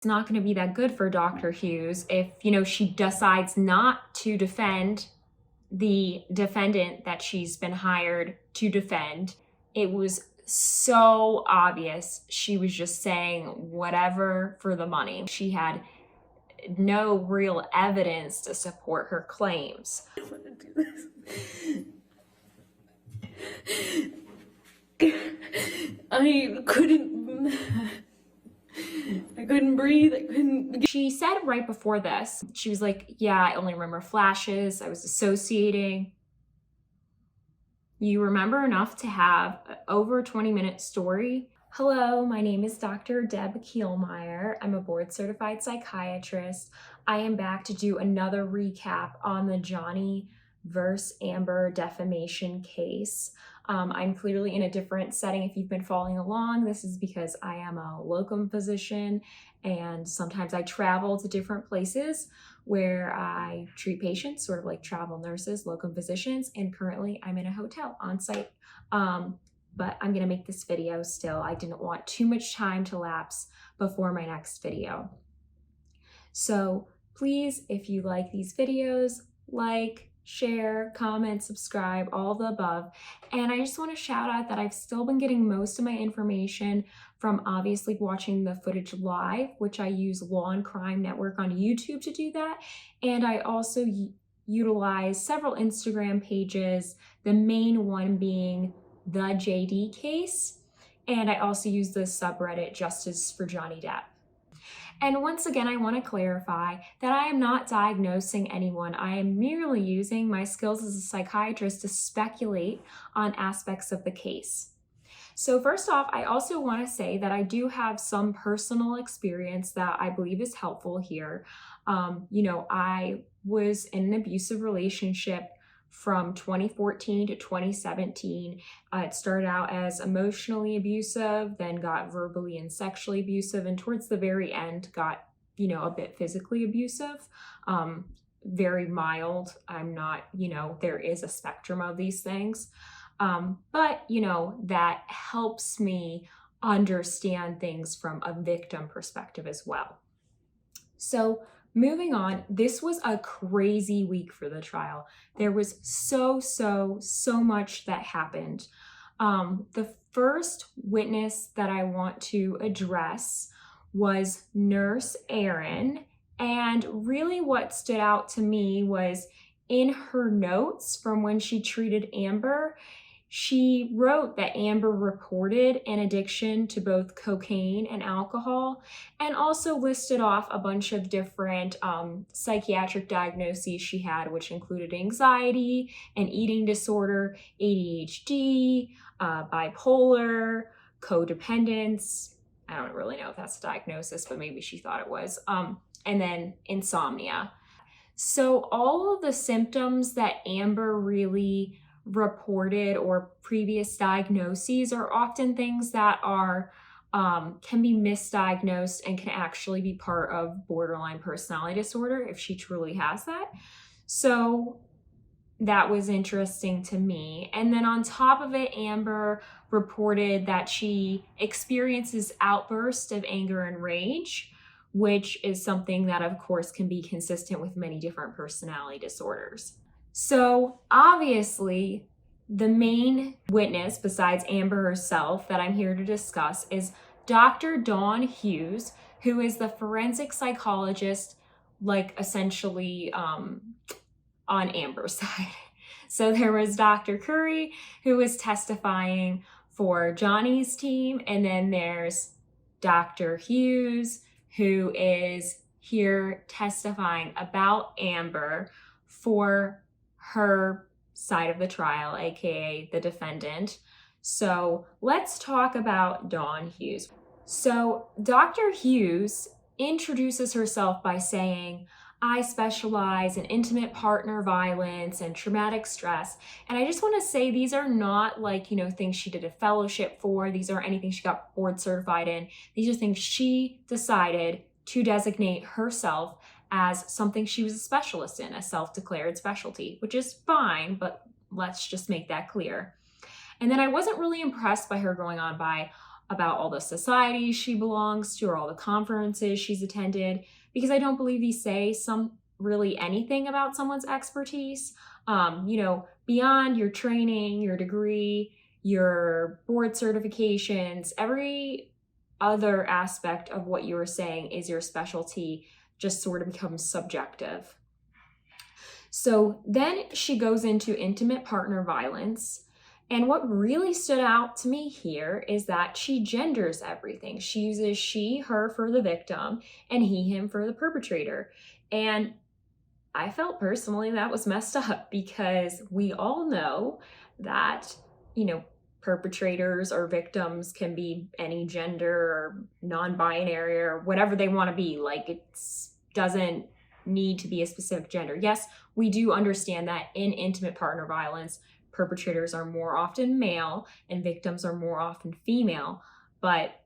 It's not going to be that good for Dr. Hughes if, you know, she decides not to defend the defendant that she's been hired to defend. It was so obvious she was just saying whatever for the money. She had no real evidence to support her claims. I don't want to do this. I couldn't breathe. She said right before this, she was like, yeah, I only remember flashes. I was dissociating. You remember enough to have an over 20-minute story? Hello, my name is Dr. Deb Kielmeyer. I'm a board-certified psychiatrist. I am back to do another recap on the Johnny versus Amber defamation case. I'm clearly in a different setting. If you've been following along, this is because I am a locum physician and sometimes I travel to different places where I treat patients, sort of like travel nurses, locum physicians, and currently I'm in a hotel on site. But I'm gonna make this video still. I didn't want too much time to lapse before my next video. So please, if you like these videos, like, share, comment, subscribe, all the above. And I just want to shout out that I've still been getting most of my information from obviously watching the footage live, which I use Law and Crime Network on YouTube to do that. And I also utilize several Instagram pages, the main one being the JD case. And I also use the subreddit Justice for Johnny Depp. And once again, I want to clarify that I am not diagnosing anyone. I am merely using my skills as a psychiatrist to speculate on aspects of the case. So first off, I also want to say that I do have some personal experience that I believe is helpful here. I was in an abusive relationship from 2014 to 2017. It started out as emotionally abusive, then got verbally and sexually abusive, and towards the very end got, a bit physically abusive. Very mild. I'm not, there is a spectrum of these things. But that helps me understand things from a victim perspective as well. So moving on, this was a crazy week for the trial. There was so much that happened. The first witness that I want to address was Nurse Erin. And really what stood out to me was in her notes from when she treated Amber, she wrote that Amber reported an addiction to both cocaine and alcohol, and also listed off a bunch of different psychiatric diagnoses she had, which included anxiety, an eating disorder, ADHD, bipolar, codependence. I don't really know if that's a diagnosis, but maybe she thought it was. And then insomnia. So all of the symptoms that Amber really reported or previous diagnoses are often things that are can be misdiagnosed and can actually be part of borderline personality disorder if she truly has that. So that was interesting to me. And then on top of it, Amber reported that she experiences outbursts of anger and rage, which is something that of course can be consistent with many different personality disorders. So obviously, the main witness besides Amber herself that I'm here to discuss is Dr. Dawn Hughes, who is the forensic psychologist, essentially on Amber's side. So there was Dr. Curry, who was testifying for Johnny's team, and then there's Dr. Hughes, who is here testifying about Amber for her side of the trial, aka the defendant. So let's talk about Dawn Hughes. So Dr. Hughes introduces herself by saying, I specialize in intimate partner violence and traumatic stress. And I just want to say these are not things she did a fellowship for. These aren't anything she got board certified in. These are things she decided to designate herself as something she was a specialist in, a self-declared specialty, which is fine, but let's just make that clear. And then I wasn't really impressed by her going on by about all the societies she belongs to or all the conferences she's attended, because I don't believe these say really anything about someone's expertise. Beyond your training, your degree, your board certifications, every other aspect of what you were saying is your specialty just sort of becomes subjective. So then she goes into intimate partner violence. And what really stood out to me here is that she genders everything. She uses she, her for the victim and he, him for the perpetrator. And I felt personally that was messed up, because we all know that, perpetrators or victims can be any gender or non-binary or whatever they want to be. Like, it doesn't need to be a specific gender. Yes, we do understand that in intimate partner violence, perpetrators are more often male and victims are more often female, but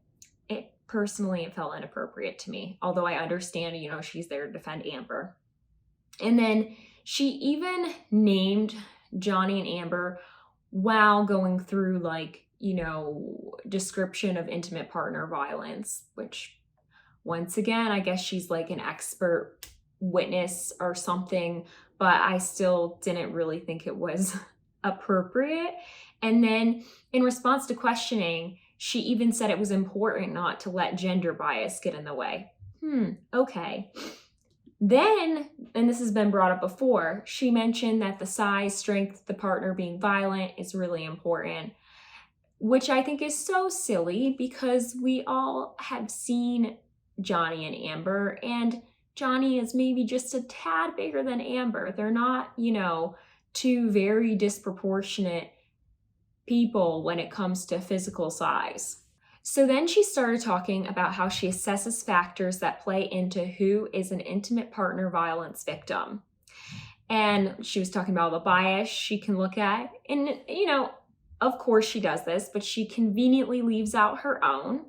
it felt inappropriate to me. Although I understand, she's there to defend Amber. And then she even named Johnny and Amber while going through description of intimate partner violence, which once again, I guess she's like an expert witness or something, but I still didn't really think it was appropriate. And then in response to questioning, she even said it was important not to let gender bias get in the way. Okay. Then, and this has been brought up before, she mentioned that the size, strength, the partner being violent is really important, which I think is so silly, because we all have seen Johnny and Amber, and Johnny is maybe just a tad bigger than Amber. They're not, two very disproportionate people when it comes to physical size. So then she started talking about how she assesses factors that play into who is an intimate partner violence victim. And she was talking about all the bias she can look at. And, of course she does this, but she conveniently leaves out her own.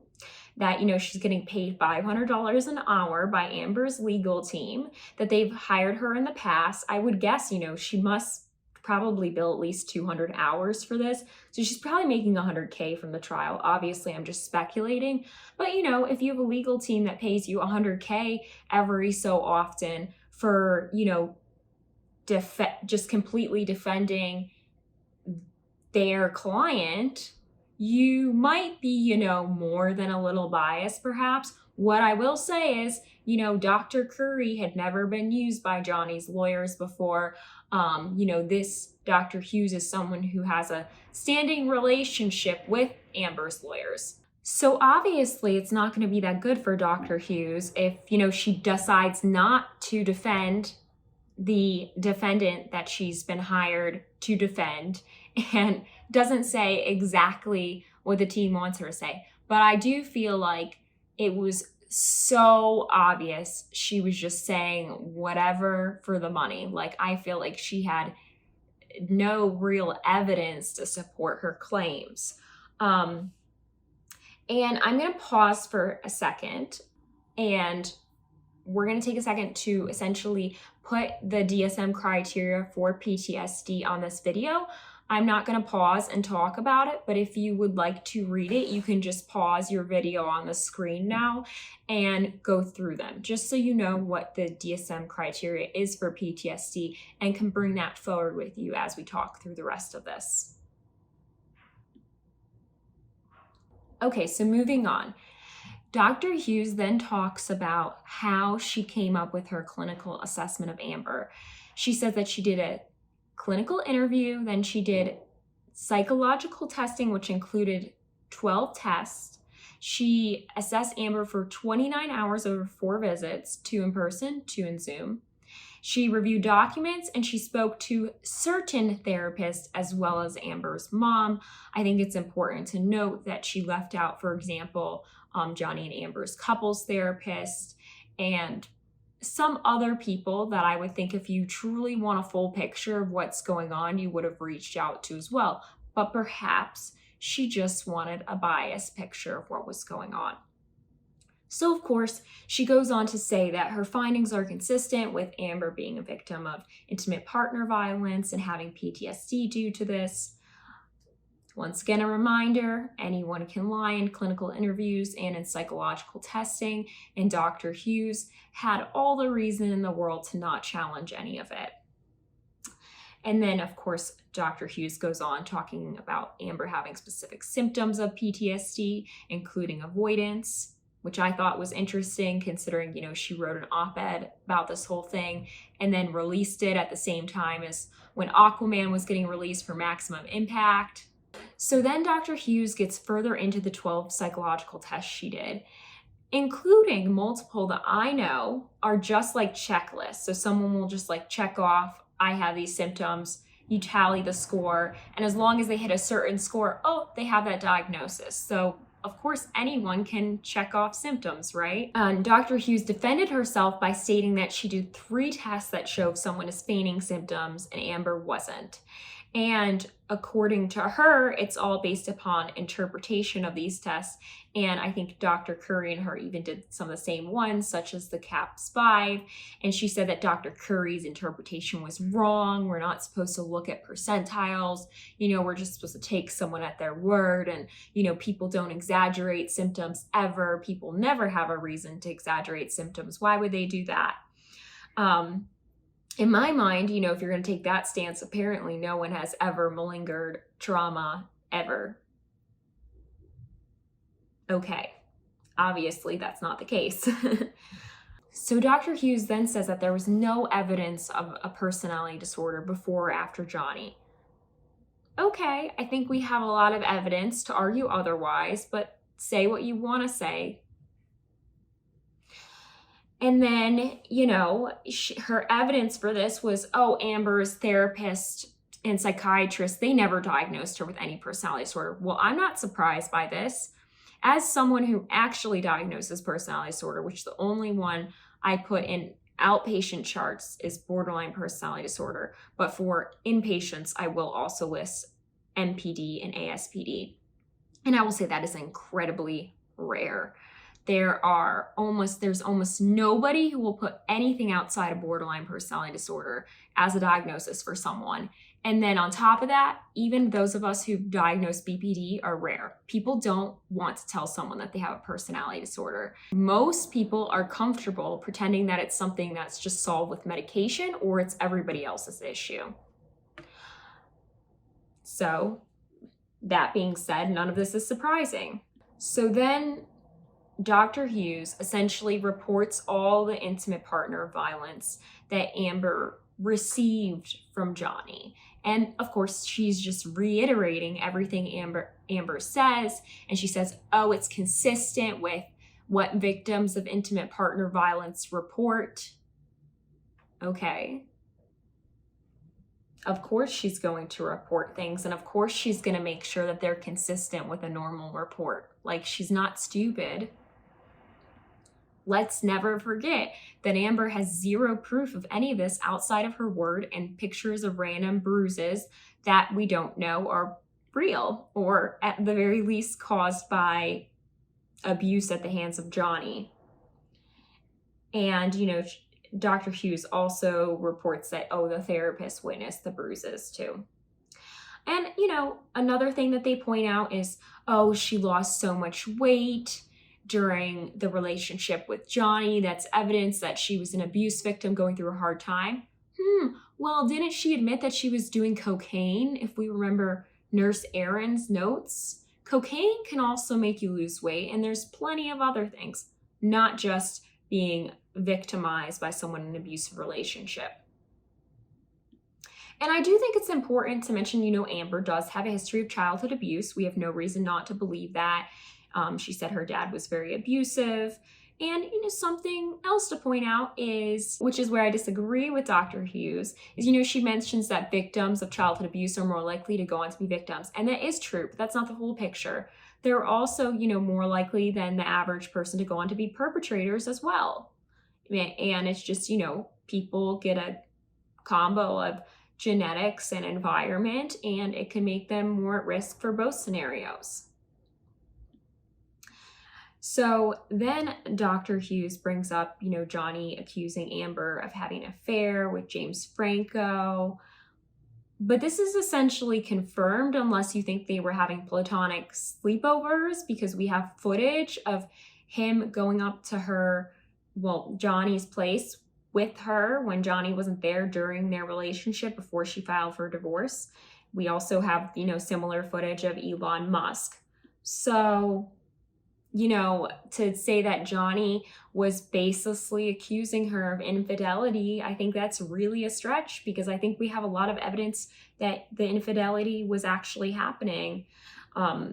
That, she's getting paid $500 an hour by Amber's legal team, that they've hired her in the past. I would guess, she must probably bill at least 200 hours for this. So she's probably making $100K from the trial. Obviously, I'm just speculating. But, if you have a legal team that pays you $100K every so often for, just completely defending their client, you might be, more than a little biased perhaps. What I will say is, Dr. Curry had never been used by Johnny's lawyers before. This Dr. Hughes is someone who has a standing relationship with Amber's lawyers. So obviously it's not going to be that good for Dr. Hughes if, she decides not to defend the defendant that she's been hired to defend and doesn't say exactly what the team wants her to say. But I do feel like it was so obvious she was just saying whatever for the money. Like, I feel like she had no real evidence to support her claims. And I'm going to pause for a second, and we're going to take a second to essentially put the DSM criteria for PTSD on this video. I'm not going to pause and talk about it, but if you would like to read it, you can just pause your video on the screen now and go through them, just so you know what the DSM criteria is for PTSD and can bring that forward with you as we talk through the rest of this. Okay, so moving on. Dr. Hughes then talks about how she came up with her clinical assessment of Amber. She says that she did a clinical interview, then she did psychological testing, which included 12 tests. She assessed Amber for 29 hours over 4 visits, 2 in person, 2 in Zoom. She reviewed documents and she spoke to certain therapists as well as Amber's mom. I think it's important to note that she left out, for example, Johnny and Amber's couples therapist and some other people that I would think if you truly want a full picture of what's going on, you would have reached out to as well. But perhaps she just wanted a biased picture of what was going on. So of course, she goes on to say that her findings are consistent with Amber being a victim of intimate partner violence and having PTSD due to this. Once again, a reminder, anyone can lie in clinical interviews and in psychological testing, and Dr. Hughes had all the reason in the world to not challenge any of it. And then, of course, Dr. Hughes goes on talking about Amber having specific symptoms of PTSD, including avoidance, which I thought was interesting considering, she wrote an op-ed about this whole thing and then released it at the same time as when Aquaman was getting released for Maximum Impact. So then Dr. Hughes gets further into the 12 psychological tests she did, including multiple that I know are just like checklists. So someone will just check off, I have these symptoms, you tally the score, and as long as they hit a certain score, they have that diagnosis. So of course, anyone can check off symptoms, right? And Dr. Hughes defended herself by stating that she did 3 tests that showed someone is feigning symptoms and Amber wasn't. And according to her, it's all based upon interpretation of these tests. And I think Dr. Curry and her even did some of the same ones, such as the CAPS-5. And she said that Dr. Curry's interpretation was wrong. We're not supposed to look at percentiles. We're just supposed to take someone at their word. And, people don't exaggerate symptoms ever. People never have a reason to exaggerate symptoms. Why would they do that? In my mind, if you're going to take that stance, apparently no one has ever malingered trauma ever. Okay, obviously that's not the case. So Dr. Hughes then says that there was no evidence of a personality disorder before or after Johnny. Okay, I think we have a lot of evidence to argue otherwise, but say what you want to say. And then, her evidence for this was, Amber's therapist and psychiatrist, they never diagnosed her with any personality disorder. Well, I'm not surprised by this. As someone who actually diagnoses personality disorder, which the only one I put in outpatient charts is borderline personality disorder, but for inpatients, I will also list MPD and ASPD. And I will say that is incredibly rare. There's almost nobody who will put anything outside of borderline personality disorder as a diagnosis for someone. And then on top of that, even those of us who diagnose BPD are rare. People don't want to tell someone that they have a personality disorder. Most people are comfortable pretending that it's something that's just solved with medication or it's everybody else's issue. So that being said, none of this is surprising. So then Dr. Hughes essentially reports all the intimate partner violence that Amber received from Johnny. And of course, she's just reiterating everything Amber says. And she says, it's consistent with what victims of intimate partner violence report. Okay. Of course, she's going to report things. And of course, she's going to make sure that they're consistent with a normal report. She's not stupid. Let's never forget that Amber has zero proof of any of this outside of her word and pictures of random bruises that we don't know are real or at the very least caused by abuse at the hands of Johnny. And, Dr. Hughes also reports that, the therapist witnessed the bruises too. And, another thing that they point out is, she lost so much weight during the relationship with Johnny. That's evidence that she was an abuse victim going through a hard time. Well, didn't she admit that she was doing cocaine? If we remember Nurse Erin's notes, cocaine can also make you lose weight. And there's plenty of other things, not just being victimized by someone in an abusive relationship. And I do think it's important to mention, Amber does have a history of childhood abuse. We have no reason not to believe that. She said her dad was very abusive. And, something else to point out is, which is where I disagree with Dr. Hughes, is, she mentions that victims of childhood abuse are more likely to go on to be victims. And that is true, but that's not the whole picture. They're also, more likely than the average person to go on to be perpetrators as well. And it's just, people get a combo of genetics and environment, and it can make them more at risk for both scenarios. So then Dr. Hughes brings up, Johnny accusing Amber of having an affair with James Franco. But this is essentially confirmed unless you think they were having platonic sleepovers, because we have footage of him going up to her, well, Johnny's place with her when Johnny wasn't there during their relationship before she filed for divorce. We also have, similar footage of Elon Musk. So, to say that Johnny was baselessly accusing her of infidelity, I think that's really a stretch, because I think we have a lot of evidence that the infidelity was actually happening.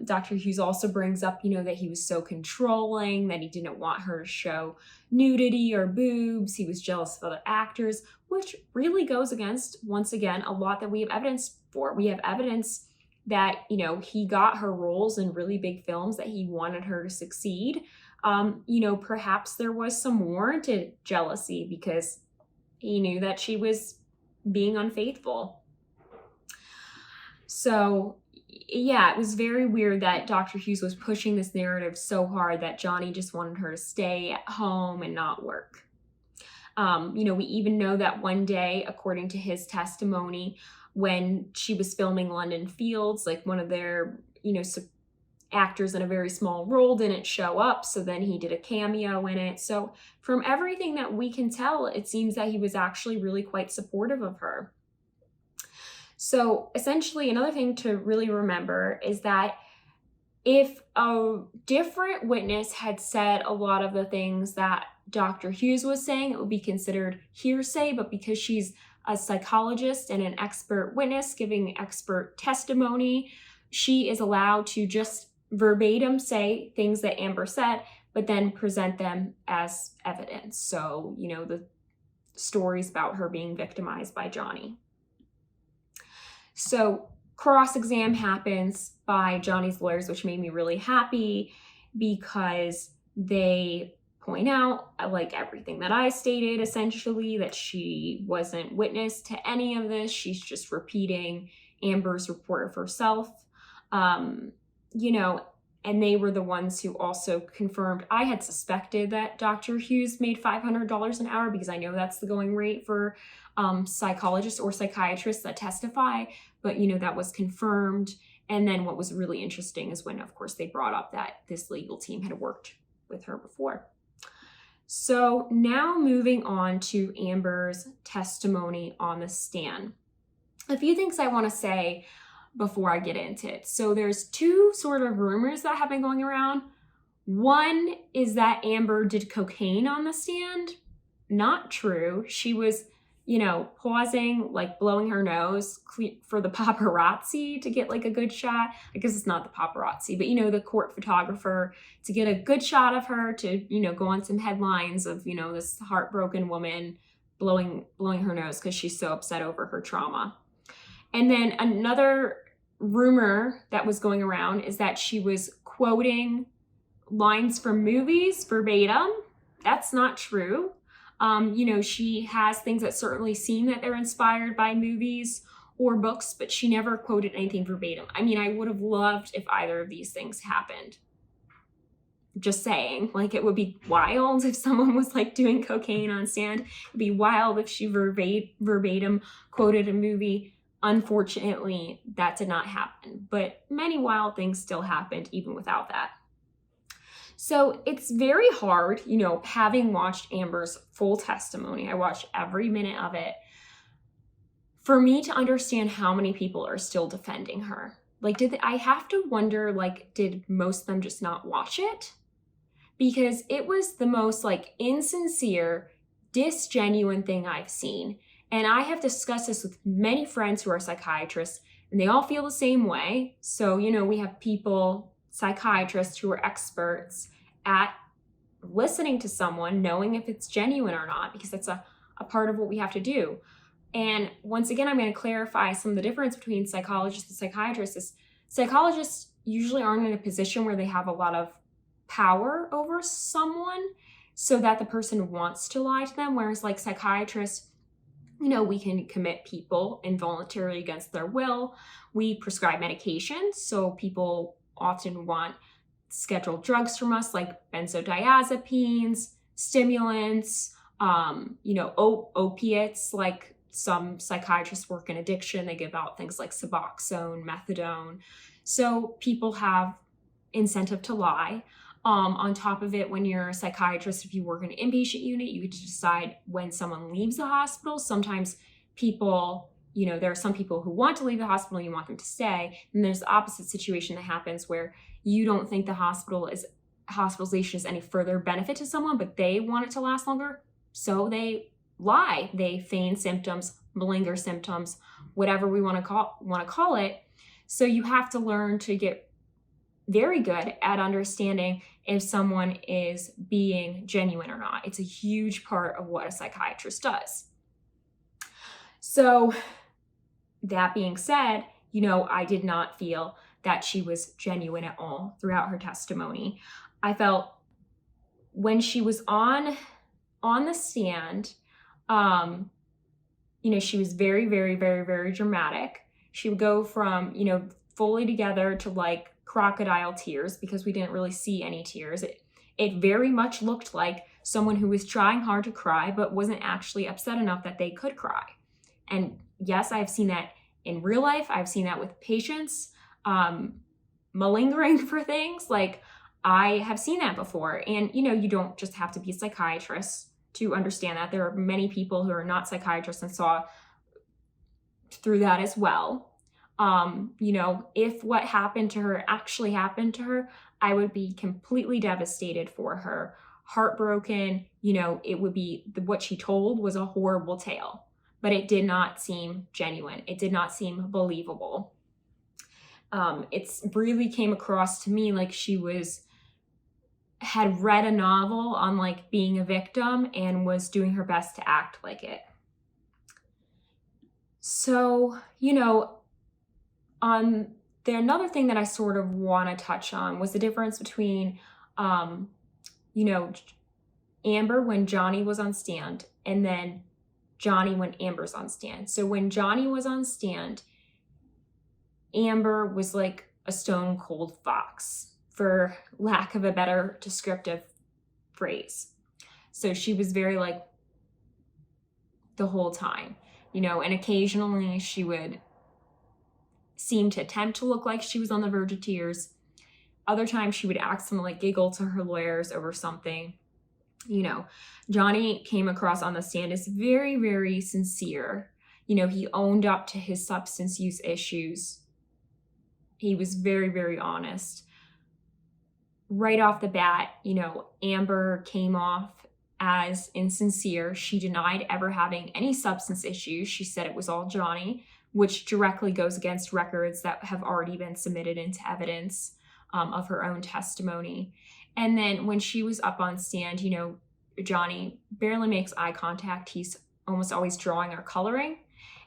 Dr. Hughes also brings up, that he was so controlling, that he didn't want her to show nudity or boobs. He was jealous of other actors, which really goes against, once again, a lot that we have evidence for. We have evidence that, he got her roles in really big films, that he wanted her to succeed. Perhaps there was some warranted jealousy because he knew that she was being unfaithful. So, yeah, it was very weird that Dr. Hughes was pushing this narrative so hard that Johnny just wanted her to stay at home and not work. We even know that one day, according to his testimony, when she was filming London Fields, like one of their, actors in a very small role didn't show up. So then he did a cameo in it. So from everything that we can tell, it seems that he was actually really quite supportive of her. So essentially, another thing to really remember is that if a different witness had said a lot of the things that Dr. Hughes was saying, it would be considered hearsay, but because she's a psychologist and an expert witness giving expert testimony, she is allowed to just verbatim say things that Amber said, but then present them as evidence. So, the stories about her being victimized by Johnny. So cross-exam happens by Johnny's lawyers, which made me really happy because they point out, like everything that I stated, essentially, that she wasn't witness to any of this. She's just repeating Amber's report of herself. And they were the ones who also confirmed. I had suspected that Dr. Hughes made $500 an hour because I know that's the going rate for psychologists or psychiatrists that testify, but that was confirmed. And then what was really interesting is when, of course, they brought up that this legal team had worked with her before. So now moving on to Amber's testimony on the stand. A few things I want to say before I get into it. So there's two sort of rumors that have been going around. One is that Amber did cocaine on the stand. Not true. She was, pausing, like blowing her nose for the paparazzi to get like a good shot. I guess it's not the paparazzi, but the court photographer, to get a good shot of her to, go on some headlines of, this heartbroken woman blowing her nose because she's so upset over her trauma. And then another rumor that was going around is that she was quoting lines from movies verbatim. That's not true. She has things that certainly seem that they're inspired by movies or books, but she never quoted anything verbatim. I mean, I would have loved if either of these things happened. Just saying, like, it would be wild if someone was like doing cocaine on stand. It'd be wild if she verbatim quoted a movie. Unfortunately, that did not happen, but many wild things still happened even without that. So it's very hard, having watched Amber's full testimony, I watched every minute of it, for me to understand how many people are still defending her. Like, I have to wonder, like, did most of them just not watch it? Because it was the most, like, insincere, disgenuine thing I've seen. And I have discussed this with many friends who are psychiatrists, and they all feel the same way. So, we have people, psychiatrists, who are experts at listening to someone, knowing if it's genuine or not, because that's a part of what we have to do. And once again, I'm going to clarify some of the difference between psychologists and psychiatrists. Is psychologists usually aren't in a position where they have a lot of power over someone so that the person wants to lie to them, whereas like psychiatrists, we can commit people involuntarily against their will. We prescribe medications, so people often want scheduled drugs from us, like benzodiazepines, stimulants, opiates like some psychiatrists work in addiction. They give out things like Suboxone, methadone. So people have incentive to lie. On top of it, when you're a psychiatrist, if you work in an inpatient unit, you get to decide when someone leaves the hospital. Sometimes people, there are some people who want to leave the hospital and you want them to stay. And there's the opposite situation that happens where you don't think the hospitalization is any further benefit to someone, but they want it to last longer. So they lie. They feign symptoms, malinger symptoms, whatever we want to call it. So you have to learn to get very good at understanding if someone is being genuine or not. It's a huge part of what a psychiatrist does. So that being said, I did not feel that she was genuine at all throughout her testimony. I felt when she was on the stand, she was very, very, very, very dramatic. She would go from, fully together to like crocodile tears, because we didn't really see any tears. It very much looked like someone who was trying hard to cry, but wasn't actually upset enough that they could cry. And yes, I've seen that in real life. I've seen that with patients malingering for things. Like, I have seen that before. And, you don't just have to be a psychiatrist to understand that. There are many people who are not psychiatrists and saw through that as well. If what happened to her actually happened to her, I would be completely devastated for her, heartbroken. It would be what she told was a horrible tale, but it did not seem genuine. It did not seem believable. It really came across to me like she had read a novel on like being a victim and was doing her best to act like it. So, another thing that I sort of want to touch on was the difference between, Amber when Johnny was on stand, and then Johnny when Amber's on stand. So when Johnny was on stand, Amber was like a stone cold fox, for lack of a better descriptive phrase. So she was very like the whole time, and occasionally she would seem to attempt to look like she was on the verge of tears. Other times she would accidentally giggle to her lawyers over something. Johnny came across on the stand as very, very sincere. He owned up to his substance use issues. He was very, very honest. Right off the bat, Amber came off as insincere. She denied ever having any substance issues. She said it was all Johnny, which directly goes against records that have already been submitted into evidence of her own testimony. And then when she was up on stand, Johnny barely makes eye contact. He's almost always drawing or coloring.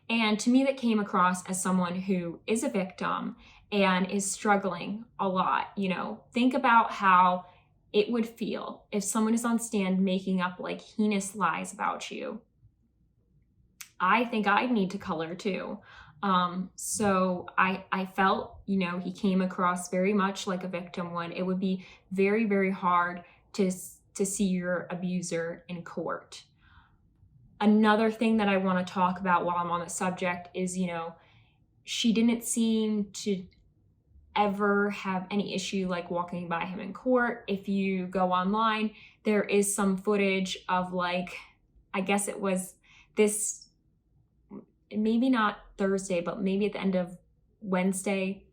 And to me, that came across as someone who is a victim and is struggling a lot. Think about how it would feel if someone is on stand making up like heinous lies about you. I think I'd need to color too. So I felt, he came across very much like a victim would. It would be very, very hard to see your abuser in court. Another thing that I want to talk about while I'm on the subject is, she didn't seem to ever have any issue like walking by him in court. If you go online, there is some footage of like, I guess it was this, maybe not Thursday, but maybe at the end of Wednesday,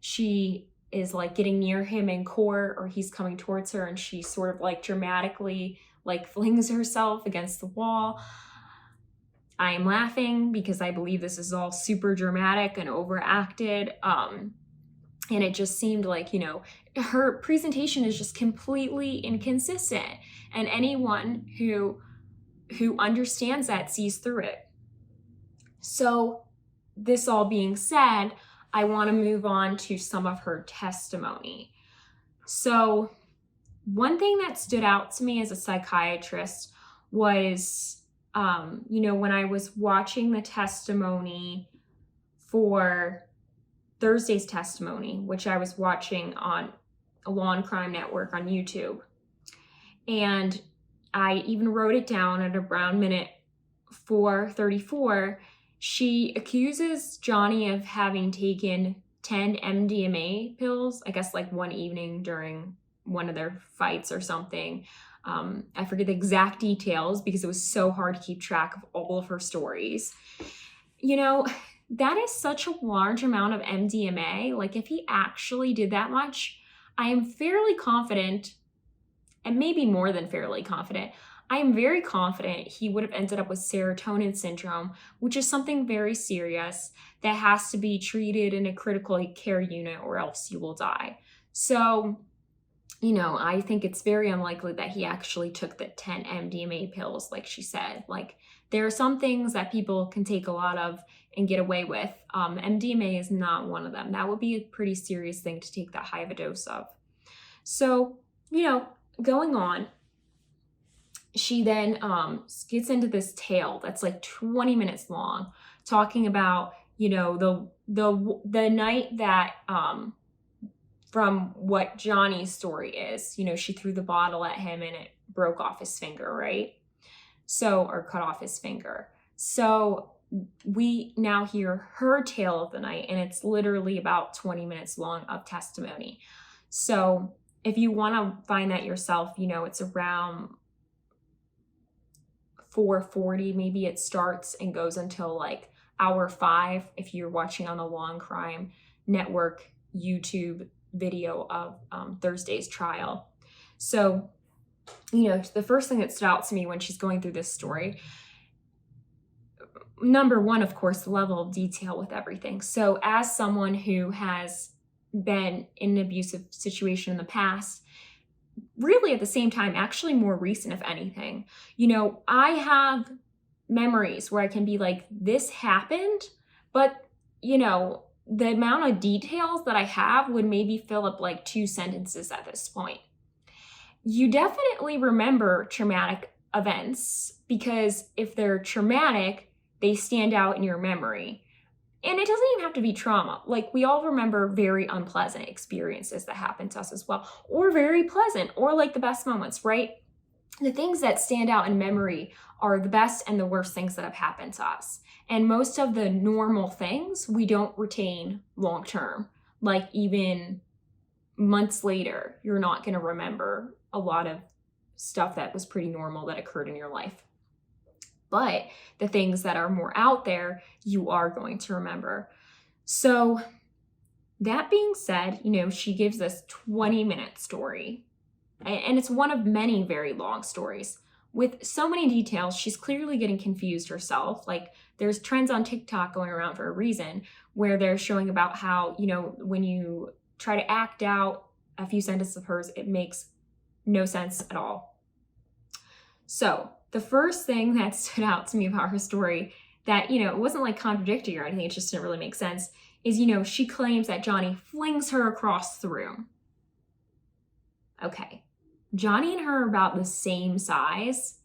she is like getting near him in court, or he's coming towards her, and she sort of like dramatically like flings herself against the wall. I am laughing because I believe this is all super dramatic and overacted. And it just seemed like, her presentation is just completely inconsistent. And anyone who understands that sees through it. So this all being said, I want to move on to some of her testimony. So one thing that stood out to me as a psychiatrist was, when I was watching the testimony for Thursday's testimony, which I was watching on a Law and Crime Network on YouTube. And I even wrote it down at around minute 434, she accuses Johnny of having taken 10 MDMA pills, I guess like one evening during one of their fights or something. I forget the exact details because it was so hard to keep track of all of her stories. You know, that is such a large amount of MDMA. Like, if he actually did that much, I am fairly confident, and maybe more than fairly confident, I am very confident he would have ended up with serotonin syndrome, which is something very serious that has to be treated in a critical care unit or else you will die. So, you know, I think it's very unlikely that he actually took the 10 MDMA pills, like she said. Like, there are some things that people can take a lot of and get away with. MDMA is not one of them. That would be a pretty serious thing to take that high of a dose of. So, you know, going on, she then gets into this tale that's like 20 minutes long, talking about, you know, the night that from what Johnny's story is, you know, she threw the bottle at him and it broke off his finger, right? So, or cut off his finger. So we now hear her tale of the night, and it's literally about 20 minutes long of testimony. So if you want to find that yourself, you know, it's around 4:40, maybe it starts and goes until like hour 5 if you're watching on the Long Crime Network YouTube video of Thursday's trial. So, you know, the first thing that stood out to me when she's going through this story, number one, of course, the level of detail with everything. So as someone who has been in an abusive situation in the past, really at the same time, actually more recent, if anything, you know, I have memories where I can be like, this happened, but, you know, the amount of details that I have would maybe fill up like 2 sentences at this point. You definitely remember traumatic events because if they're traumatic, they stand out in your memory. And it doesn't even have to be trauma. Like, we all remember very unpleasant experiences that happen to us as well, or very pleasant, or like the best moments, right? The things that stand out in memory are the best and the worst things that have happened to us. And most of the normal things we don't retain long term. Like, even months later, you're not going to remember a lot of stuff that was pretty normal that occurred in your life. But the things that are more out there, you are going to remember. So that being said, you know, she gives this 20-minute story, and it's one of many very long stories with so many details. She's clearly getting confused herself. Like, there's trends on TikTok going around for a reason where they're showing about how, you know, when you try to act out a few sentences of hers, it makes no sense at all. So the first thing that stood out to me about her story that, you know, it wasn't like contradictory or anything, it just didn't really make sense, is, you know, she claims that Johnny flings her across the room. Okay, Johnny and her are about the same size.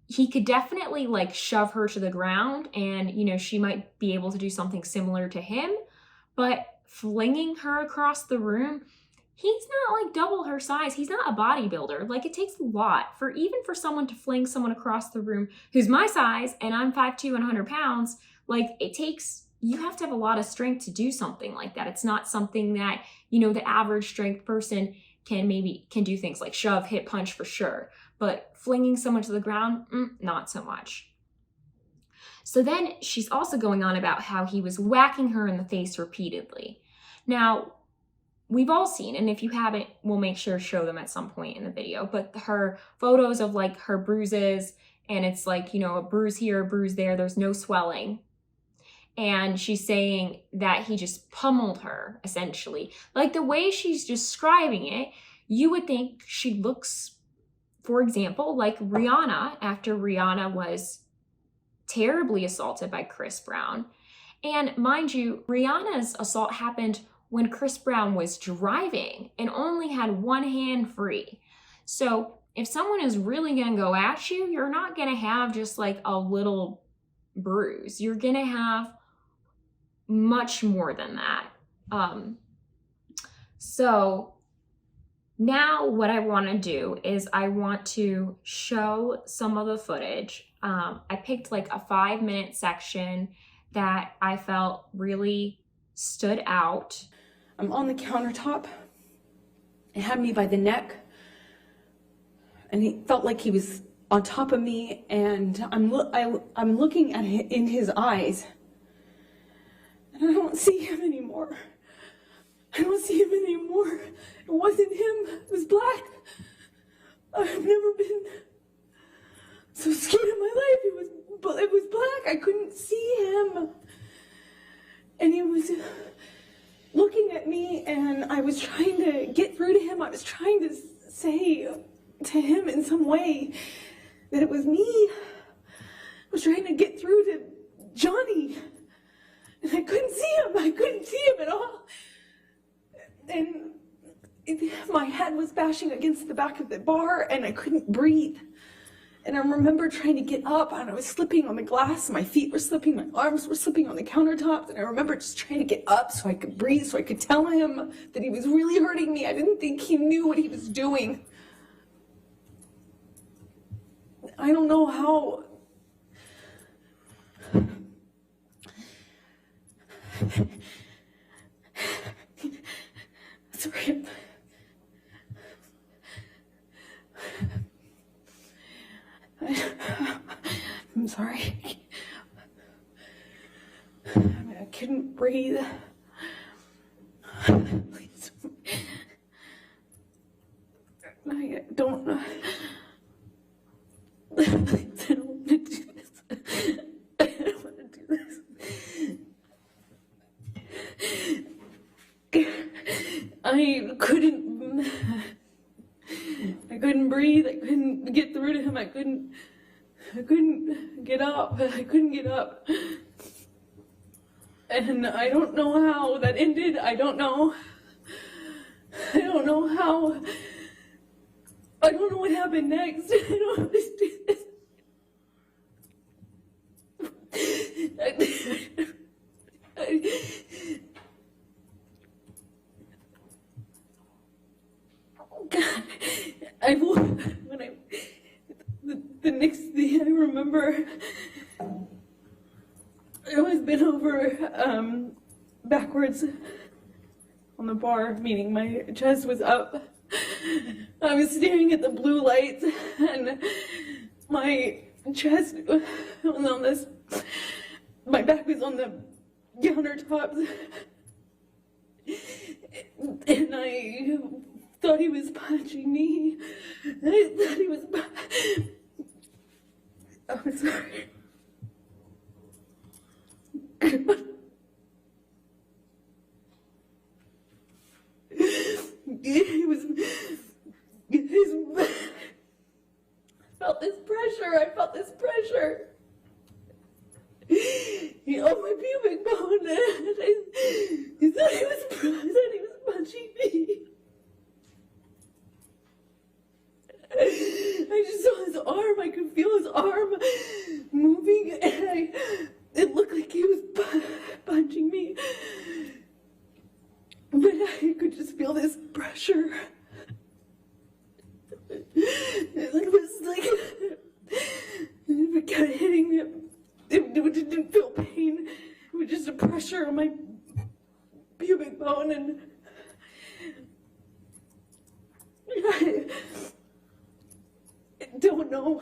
He could definitely like shove her to the ground and, you know, she might be able to do something similar to him, but flinging her across the room, he's not like double her size. He's not a bodybuilder. Like, it takes a lot for someone to fling someone across the room who's my size and I'm 5'2" and 100 pounds. Like, you have to have a lot of strength to do something like that. It's not something that, you know, the average strength person can do things like shove, hit, punch for sure. But flinging someone to the ground, not so much. So then she's also going on about how he was whacking her in the face repeatedly. Now, we've all seen, and if you haven't, we'll make sure to show them at some point in the video, but her photos of like her bruises, and it's like, you know, a bruise here, a bruise there, there's no swelling. And she's saying that he just pummeled her, essentially. Like, the way she's describing it, you would think she looks, for example, like Rihanna after Rihanna was terribly assaulted by Chris Brown. And mind you, Rihanna's assault happened when Chris Brown was driving and only had one hand free. So if someone is really going to go at you, you're not going to have just like a little bruise. You're going to have much more than that. So now what I want to do is I want to show some of the footage I picked like a 5-minute section that I felt really stood out. I'm on the countertop. It had me by the neck, and he felt like he was on top of me, and I'm looking at him in his eyes, and I don't see him anymore. I don't see him anymore. It wasn't him. It was black. I've never been so scared in my life. It was black. I couldn't see him, and he was looking at me, and I was trying to get through to him. I was trying to say to him in some way that it was me. I was trying to get through to Johnny, and I couldn't see him. I couldn't see him at all. And my head was bashing against the back of the bar, and I couldn't breathe. And I remember trying to get up, and I was slipping on the glass. My feet were slipping, my arms were slipping on the countertops, and I remember just trying to get up so I could breathe, so I could tell him that he was really hurting me. I didn't think he knew what he was doing. I don't know how. Sorry. I'm sorry. I couldn't breathe. Please. I don't know. Please, I don't want to do this. I don't want to do this. I couldn't breathe. I couldn't get through to him. I couldn't get up. I couldn't get up. And I don't know how that ended. I don't know how. I don't know what happened next. I don't understand this. The next thing I remember, I was bent over backwards on the bar, meaning my chest was up. I was staring at the blue lights, and my chest was on this, my back was on the countertops, and I thought he was punching me. I thought he was I'm sorry. I felt this pressure. He held my pubic bone, and he thought he was punching me. I just saw his arm. I could feel his arm moving, and it looked like he was punching me. But I could just feel this pressure. It was like it kept hitting me. It didn't feel pain. It was just a pressure on my pubic bone, and I don't know.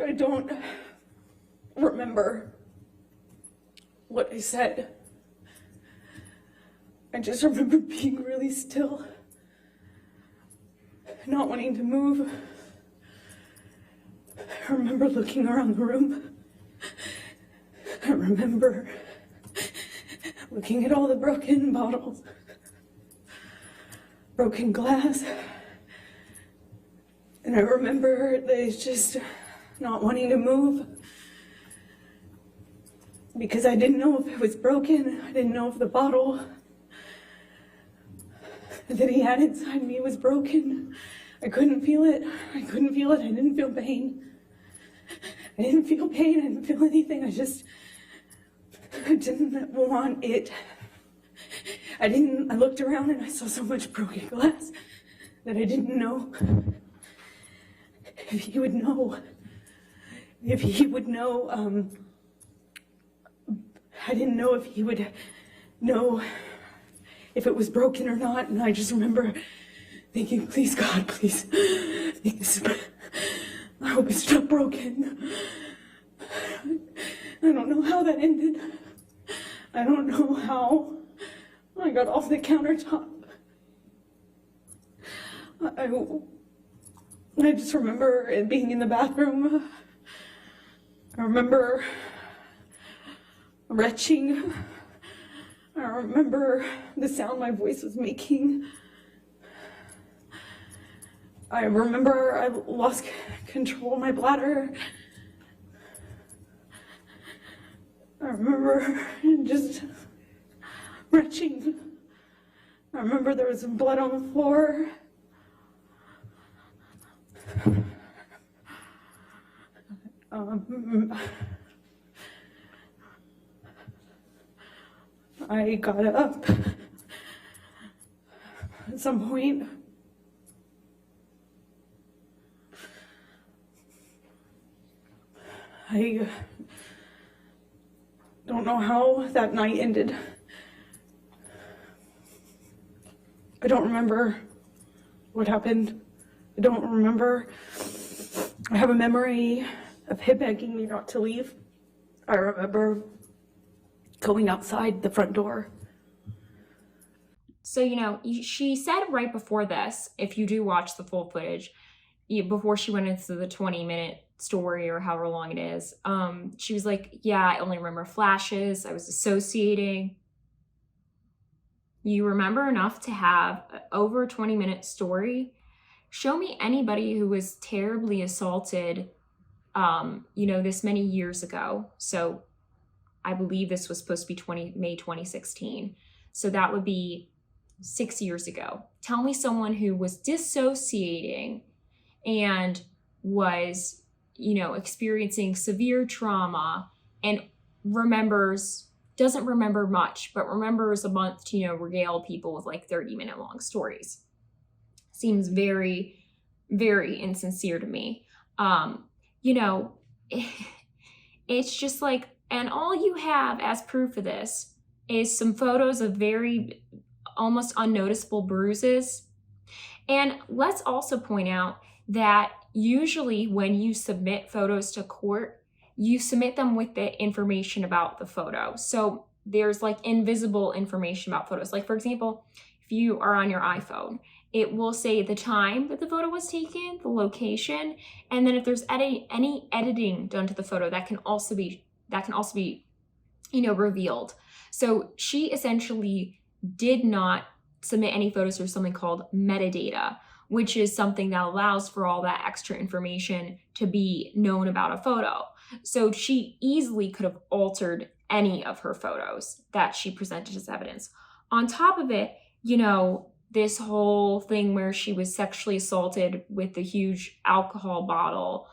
I don't remember what I said. I just remember being really still, not wanting to move. I remember looking around the room. I remember looking at all the broken bottles, broken glass. And I remember just not wanting to move because I didn't know if it was broken. I didn't know if the bottle that he had inside me was broken. I couldn't feel it. I couldn't feel it. I didn't feel pain. I didn't feel pain. I didn't feel anything. I I didn't want it. I looked around and I saw so much broken glass that I didn't know if he would know. If he would know, I didn't know if he would know if it was broken or not. And I just remember thinking, please God, please, I hope it's not broken. I don't know how that ended. I don't know how I got off the countertop. I just remember it being in the bathroom. I remember retching. I remember the sound my voice was making. I remember I lost control of my bladder. I remember just retching. I remember there was some blood on the floor. I got up at some point. I don't know how that night ended. I don't remember what happened. I don't remember. I have a memory of him begging me not to leave. I remember going outside the front door. So, she said right before this, if you do watch the full footage, before she went into the 20-minute story or however long it is, she was like, yeah, I only remember flashes. I was dissociating. You remember enough to have over a 20-minute story? Show me anybody who was terribly assaulted, this many years ago. So I believe this was supposed to be May 2016. So that would be 6 years ago. Tell me someone who was dissociating and was, experiencing severe trauma and doesn't remember much, but remembers a month to, regale people with like 30-minute long stories. Seems very, very insincere to me. It's just like, and all you have as proof of this is some photos of very almost unnoticeable bruises. And let's also point out that usually when you submit photos to court, you submit them with the information about the photo. So there's like invisible information about photos. Like, for example, if you are on your iPhone, it will say the time that the photo was taken, the location, and then if there's any editing done to the photo, that can also be revealed. So she essentially did not submit any photos for something called metadata, which is something that allows for all that extra information to be known about a photo. So she easily could have altered any of her photos that she presented as evidence. On top of it, this whole thing where she was sexually assaulted with the huge alcohol bottle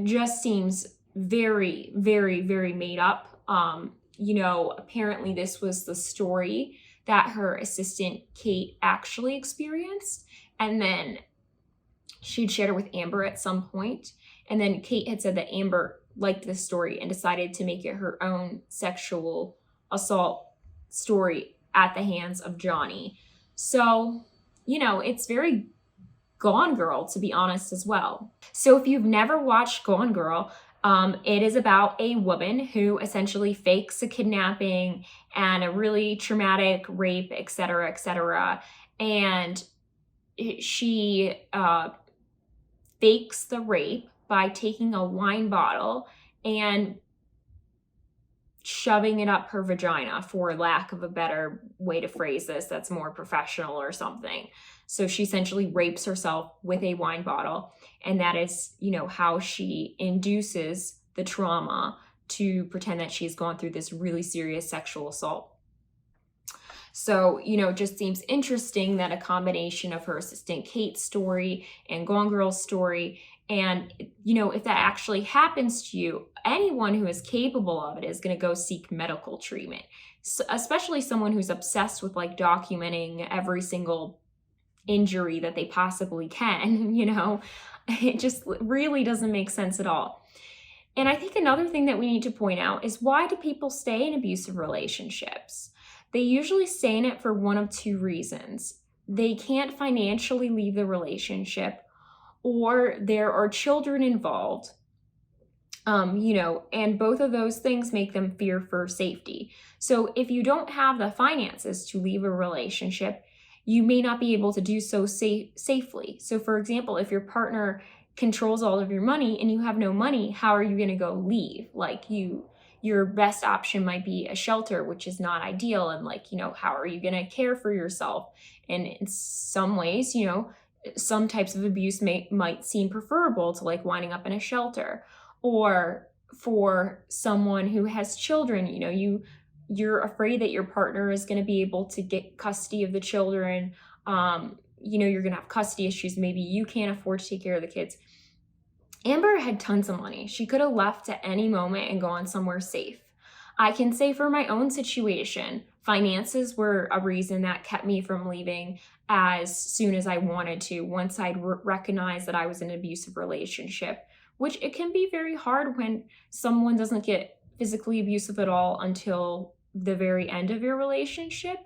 just seems very, very, very made up. Apparently this was the story that her assistant Kate actually experienced. And then she'd shared it with Amber at some point. And then Kate had said that Amber liked this story and decided to make it her own sexual assault story at the hands of Johnny. So, it's very Gone Girl, to be honest, as well. So if you've never watched Gone Girl, it is about a woman who essentially fakes a kidnapping and a really traumatic rape, etc., etc. And she fakes the rape by taking a wine bottle and shoving it up her vagina, for lack of a better way to phrase this that's more professional or something. So she essentially rapes herself with a wine bottle, and that is, how she induces the trauma to pretend that she's gone through this really serious sexual assault. So, it just seems interesting that a combination of her assistant Kate's story and Gone Girl's story And, if that actually happens to you, anyone who is capable of it is going to go seek medical treatment. So, especially someone who's obsessed with like documenting every single injury that they possibly can, it just really doesn't make sense at all. And I think another thing that we need to point out is, why do people stay in abusive relationships? They usually stay in it for one of two reasons. They can't financially leave the relationship, or there are children involved, and both of those things make them fear for safety. So if you don't have the finances to leave a relationship, you may not be able to do so safely. So for example, if your partner controls all of your money and you have no money, how are you going to go leave? Like your best option might be a shelter, which is not ideal. And how are you going to care for yourself? And in some ways, some types of abuse might seem preferable to like winding up in a shelter. Or for someone who has children, you're afraid that your partner is going to be able to get custody of the children. You're going to have custody issues. Maybe you can't afford to take care of the kids. Amber had tons of money. She could have left at any moment and gone somewhere safe. I can say for my own situation, finances were a reason that kept me from leaving as soon as I wanted to, once I'd recognized that I was in an abusive relationship, which it can be very hard when someone doesn't get physically abusive at all until the very end of your relationship.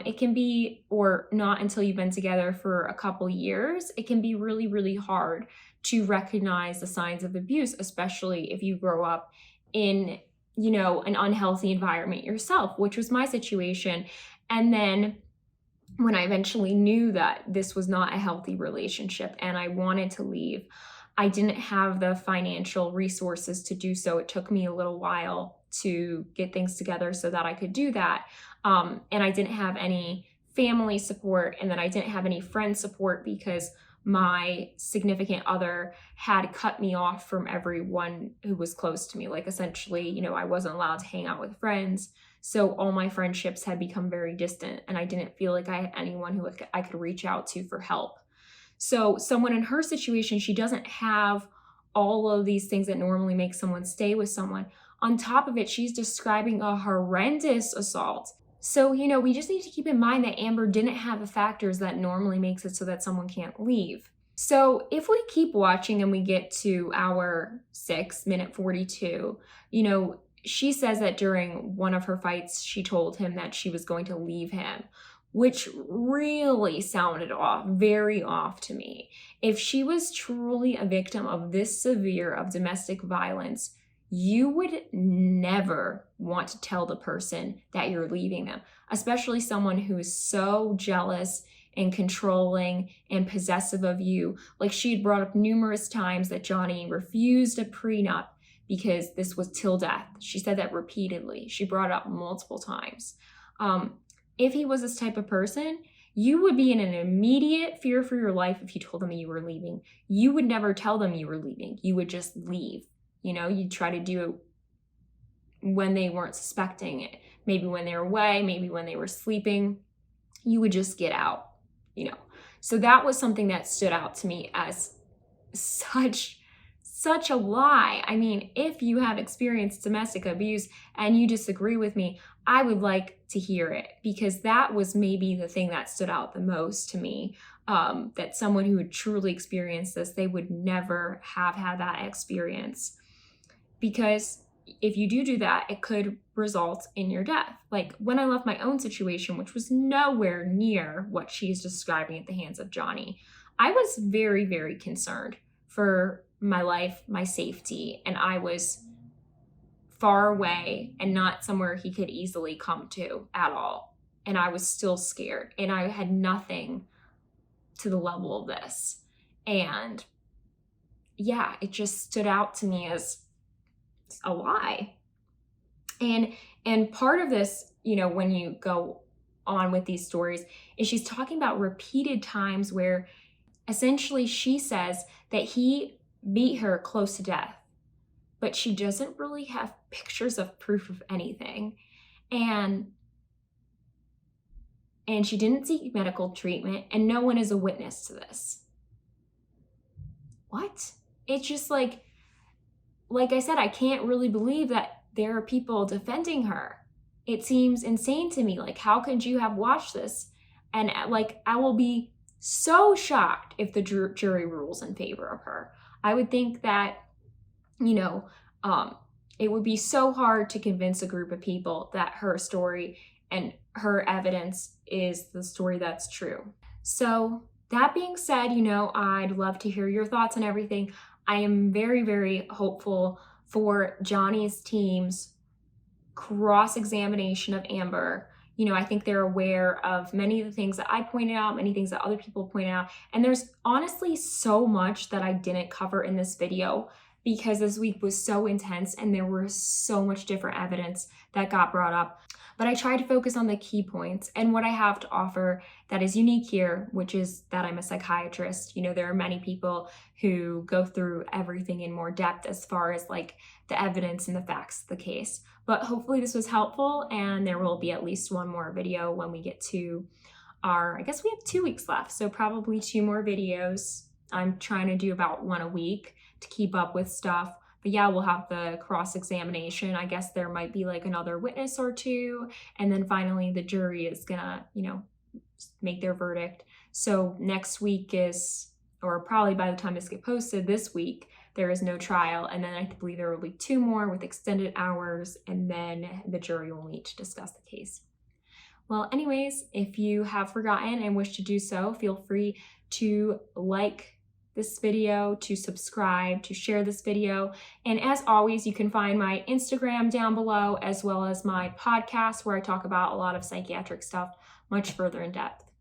It can be, or not until you've been together for a couple years. It can be really, really hard to recognize the signs of abuse, especially if you grow up in, an unhealthy environment yourself, which was my situation. And then when I eventually knew that this was not a healthy relationship and I wanted to leave, I didn't have the financial resources to do so. It took me a little while to get things together so that I could do that. And I didn't have any family support, and then I didn't have any friend support because my significant other had cut me off from everyone who was close to me. Like essentially, I wasn't allowed to hang out with friends. So all my friendships had become very distant, and I didn't feel like I had anyone who I could reach out to for help. So someone in her situation, she doesn't have all of these things that normally make someone stay with someone. On top of it, she's describing a horrendous assault. So, we just need to keep in mind that Amber didn't have the factors that normally makes it so that someone can't leave. So if we keep watching and we get to hour 6, minute 42, she says that during one of her fights, she told him that she was going to leave him, which really sounded off, very off to me. If she was truly a victim of this severe of domestic violence, you would never want to tell the person that you're leaving them, especially someone who is so jealous and controlling and possessive of you. Like, she'd brought up numerous times that Johnny refused a prenup because this was till death. She said that repeatedly. She brought it up multiple times. If he was this type of person, you would be in an immediate fear for your life if you told them you were leaving. You would never tell them you were leaving. You would just leave. You'd try to do it when they weren't suspecting it. Maybe when they were away, maybe when they were sleeping. You would just get out, So that was something that stood out to me as such a lie. I mean, if you have experienced domestic abuse and you disagree with me, I would like to hear it, because that was maybe the thing that stood out the most to me. That someone who had truly experienced this, they would never have had that experience. Because if you do that, it could result in your death. Like when I left my own situation, which was nowhere near what she's describing at the hands of Johnny, I was very, very concerned for my life, my safety, and I was far away and not somewhere he could easily come to at all. And I was still scared, and I had nothing to the level of this. And yeah, it just stood out to me as a lie. And part of this, when you go on with these stories, is she's talking about repeated times where essentially she says that he beat her close to death, but she doesn't really have pictures of proof of anything. And she didn't seek medical treatment, and no one is a witness to this. What? it's just like I said, I can't really believe that there are people defending her. It seems insane to me. Like, how could you have watched this? And like, I will be so shocked if the jury rules in favor of her. I would think that, you know, it would be so hard to convince a group of people that her story and her evidence is the story that's true. So that being said, you know, I'd love to hear your thoughts on everything. I am very, very hopeful for Johnny's team's cross-examination of Amber. You know, I think they're aware of many of the things that I pointed out, many things that other people pointed out. And there's honestly so much that I didn't cover in this video because this week was so intense and there was so much different evidence that got brought up. But I tried to focus on the key points and what I have to offer that is unique here, which is that I'm a psychiatrist. You know, there are many people who go through everything in more depth as far as like the evidence and the facts of the case. But hopefully this was helpful, and there will be at least one more video when we get to I guess we have 2 weeks left, so probably 2 more videos. I'm trying to do about 1 a week to keep up with stuff. But yeah, we'll have the cross-examination. I guess there might be like another witness or 2. And then finally the jury is gonna, you know, make their verdict. So next week is, or probably by the time this gets posted this week, there is no trial. And then I believe there will be 2 more with extended hours. And then the jury will meet to discuss the case. Well, anyways, if you have forgotten and wish to do so, feel free to like this video, to subscribe, to share this video. And as always, you can find my Instagram down below, as well as my podcast where I talk about a lot of psychiatric stuff much further in depth.